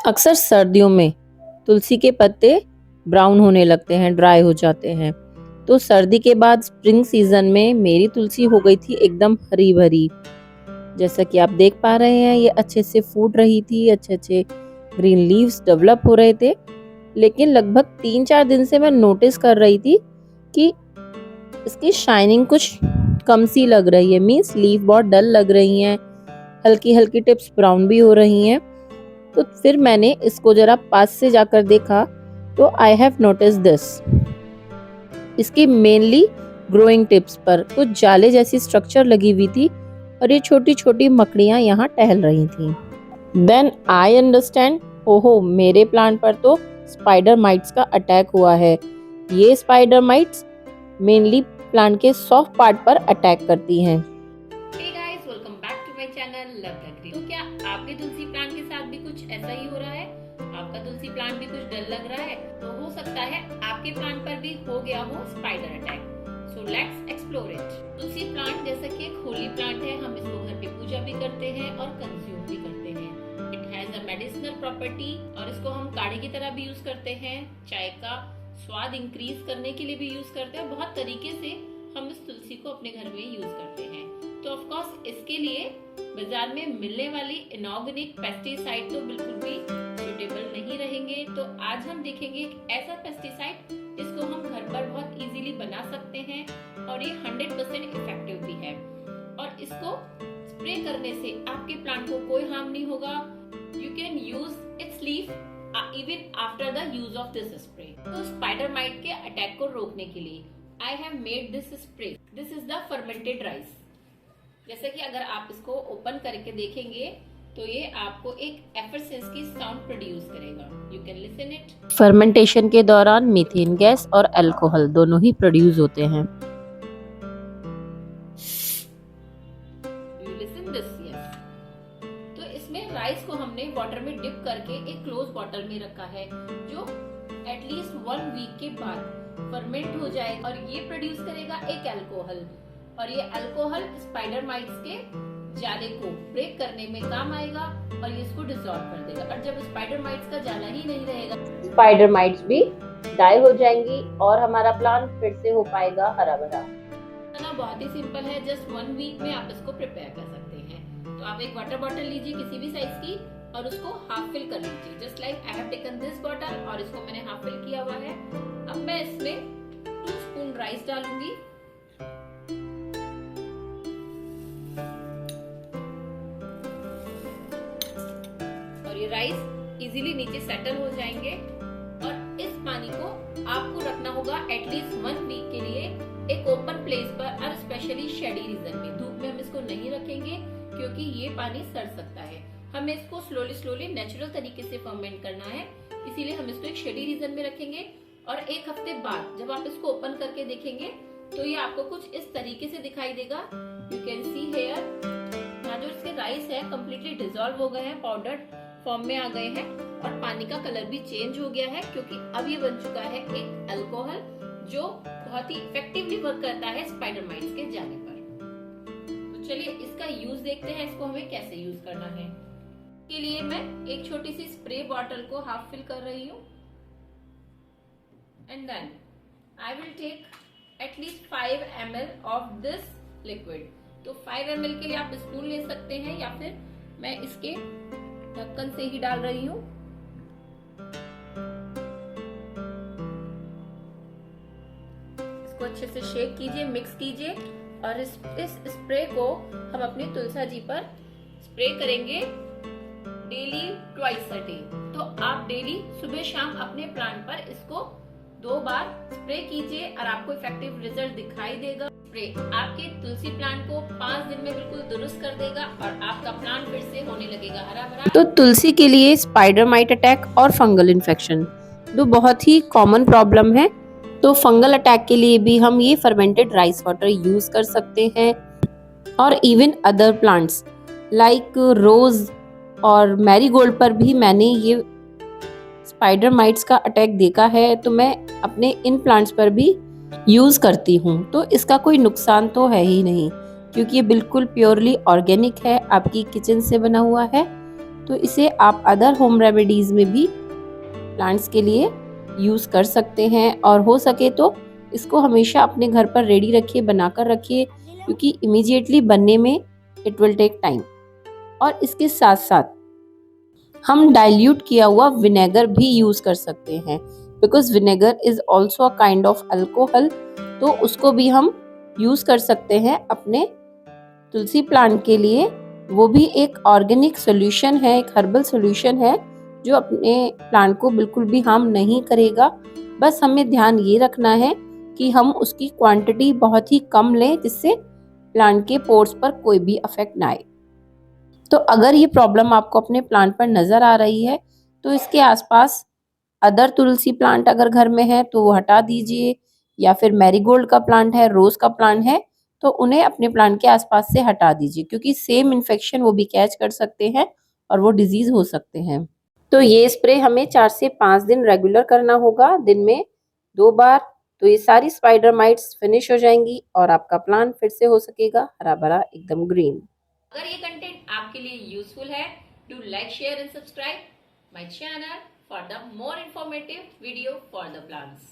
अक्सर सर्दियों में तुलसी के पत्ते ब्राउन होने लगते हैं, ड्राई हो जाते हैं। तो सर्दी के बाद स्प्रिंग सीजन में मेरी तुलसी हो गई थी एकदम हरी भरी। जैसा कि आप देख पा रहे हैं, ये अच्छे से फूट रही थी, अच्छे अच्छे ग्रीन लीव्स डेवलप हो रहे थे। लेकिन लगभग 3-4 दिन से मैं नोटिस कर रही थी कि इसकी शाइनिंग कुछ कम सी लग रही है। मीन्स लीफ बहुत डल लग रही हैं, हल्की हल्की टिप्स ब्राउन भी हो रही हैं। तो फिर मैंने इसको जरा पास से जाकर देखा तो आई हैव नोटिस दिस। इसकी मेनली ग्रोइंग टिप्स पर कुछ जाले जैसी स्ट्रक्चर लगी हुई थी और ये छोटी छोटी मकड़ियां यहाँ टहल रही थी। देन आई अंडरस्टैंड, ओहो मेरे प्लांट पर तो स्पाइडर माइट्स का अटैक हुआ है। ये स्पाइडर माइट्स मेनली प्लांट के सॉफ्ट पार्ट पर अटैक करती हैं। Hey guys, welcome back to my channel love the green. तो क्या आपके तुलसी प्लांट के साथ भी कुछ ऐसा ही हो रहा है? आपका तुलसी प्लांट भी कुछ डल लग रहा है? तो हो सकता है आपके प्लांट पर भी हो गया हो spider attack. So let's explore it. Tulsi plant जैसा कि एक होली प्लांट है, हम इसको घर पे पूजा भी करते हैं और कंज्यूम भी करते हैं। It has a medicinal property और इसको हम काढ़े की तरह भी यूज करते हैं, चाय का स्वाद इंक्रीज करने के लिए भी यूज करते हैं। बहुत तरीके से हम इस तुलसी को अपने घर में यूज करते हैं। तो ऑफ कोर्स इसके लिए बाजार में मिलने वाली इनऑर्गेनिक पेस्टिसाइड तो बिल्कुल भी सुटेबल नहीं रहेंगे। तो आज हम देखेंगे एक ऐसा पेस्टिसाइड जिसको हम घर पर बहुत इजीली बना सकते हैं और ये 100% इफेक्टिव भी है। और इसको स्प्रे करने से आपके प्लांट को कोई हार्म नहीं होगा। You can use it's leaf even after the use of this spray. तो स्पाइडर माइट के अटैक को रोकने के लिए I have made this spray. This is the fermented rice. जैसे कि अगर आप इसको ओपन करके देखेंगे तो ये आपको एक एफरसेंस की साउंड प्रोड्यूस करेगा। You can listen it. Fermentation के दौरान मीथेन गैस और अल्कोहल दोनों ही प्रोड्यूस होते हैं। You listen this, yes. तो इसमें राइस को हमने वाटर में डिप करके एक क्लोज बॉटल में रखा है जो एटलीस्ट 1 वीक के बाद फर्मेंट हो जाए और ये प्रोड्यूस करेगा एक अल्कोहल। और ये अल्कोहल स्पाइडर माइट्स के जाले को ब्रेक करने में काम आएगा और ये इसको डिसॉल्व कर देगा। और जब स्पाइडर माइट्स का जाला ही नहीं रहेगा, स्पाइडर माइट्स भी डाई हो जाएंगी और हमारा प्लांट फिर से हो पाएगा हरा भरा। ना बहुत ही सिंपल है, जस्ट 1 वीक में आप इसको प्रिपेयर कर सकते हैं। तो आप एक वाटर बॉटल लीजिए किसी भी साइज की और उसको हाफ फिल कर लीजिए, just like I have taken this bottle और इसको मैंने हाफ फिल किया हुआ है। अब मैं इसमें 2 स्पून राइस डालूंगी। और ये राइस इजीली नीचे सेटल हो जाएंगे। और इस पानी को आपको रखना होगा एटलीस्ट 1 वीक के लिए एक ओपन प्लेस पर और स्पेशली शेडी रीजन में। धूप में हम इसको नहीं रखेंगे क्योंकि ये पानी सड़ सकता है। हमें इसको स्लोली नेचुरल तरीके से फर्मेंट करना है, इसीलिए हम इसको एक शेडी रीजन में रखेंगे। और 1 हफ्ते बाद जब आप इसको ओपन करके देखेंगे तो ये आपको कुछ इस तरीके से दिखाई देगा। यू कैन सी हेयर, यहाँ जो इसके राइस है कम्प्लीटली डिसॉल्व हो गए हैं, पाउडर फॉर्म में आ गए हैं और पानी का कलर भी चेंज हो गया है क्योंकि अब ये बन चुका है एक अल्कोहल जो बहुत ही इफेक्टिवली वर्क करता है स्पाइडर माइट्स के जाने पर। तो चलिए इसका यूज देखते हैं, इसको हमें कैसे यूज करना है। के लिए मैं एक छोटी सी स्प्रे बॉटल को हाफ फिल कर रही हूँ and then I will take at least 5 ml of this liquid. तो 5 ml के लिए आप स्पून ले सकते हैं या फिर मैं इसके ढक्कन से ही डाल रही हूँ। इसको अच्छे से शेक कीजिए, मिक्स कीजिए और इस स्प्रे को हम अपनी तुलसा जी पर स्प्रे करेंगे डेली ट्वाइस अ डे। तो आप डेली सुबह शाम अपने प्लांट पर इसको 2 बार स्प्रे कीजिए और आपको इफेक्टिव रिजल्ट दिखाई देगा। स्प्रे आपके तुलसी प्लांट को 5 दिन में बिल्कुल दुरुस्त कर देगा और आपका प्लांट फिर से होने लगेगा हरा भरा। तो तुलसी के लिए स्पाइडर माइट अटैक और फंगल इन्फेक्शन दो बहुत ही कॉमन प्रॉब्लम है। तो फंगल अटैक के लिए भी हम ये फर्मेंटेड राइस वाटर यूज कर सकते हैं और इवन अदर प्लांट्स लाइक रोज और मैरीगोल्ड पर भी मैंने ये स्पाइडर माइट्स का अटैक देखा है, तो मैं अपने इन प्लांट्स पर भी यूज करती हूँ। तो इसका कोई नुकसान तो है ही नहीं क्योंकि ये बिल्कुल प्योरली ऑर्गेनिक है, आपकी किचन से बना हुआ है तो इसे आप अदर होम रेमेडीज में भी प्लांट्स के लिए यूज़ कर सकते हैं। और हो सके तो इसको हमेशा अपने घर पर रेडी रखिए, बनाकर रखिए, क्योंकि इमीडिएटली बनने में इट विल टेक टाइम। और इसके साथ साथ हम डाइल्यूट किया हुआ विनेगर भी यूज़ कर सकते हैं, because vinegar is also a kind of alcohol. तो उसको भी हम यूज़ कर सकते हैं अपने तुलसी प्लांट के लिए। वो भी एक ऑर्गेनिक सोल्यूशन है, एक हर्बल सोल्यूशन है जो अपने प्लांट को बिल्कुल भी हार्म नहीं करेगा। बस हमें ध्यान ये रखना है कि हम उसकी क्वांटिटी बहुत ही कम लें, जिससे प्लांट के पोर्स पर कोई भी अफेक्ट ना आए। तो अगर ये प्रॉब्लम आपको अपने प्लांट पर नज़र आ रही है तो इसके आसपास अदर तुलसी प्लांट अगर घर में है तो वो हटा दीजिए, या फिर मैरीगोल्ड का प्लांट है, रोज का प्लांट है, तो उन्हें अपने प्लांट के आसपास से हटा दीजिए, क्योंकि सेम इन्फेक्शन वो भी कैच कर सकते हैं और वो डिजीज हो सकते हैं। तो ये स्प्रे हमें 4 से 5 दिन रेगुलर करना होगा, दिन में 2 बार। तो ये सारी स्पाइडर माइट्स फिनिश हो जाएंगी और आपका प्लांट फिर से हो सकेगा हरा भरा, एकदम ग्रीन। अगर ये कंटेंट आपके लिए यूजफुल है, do like, share and subscribe my channel for the more informative video for the plants.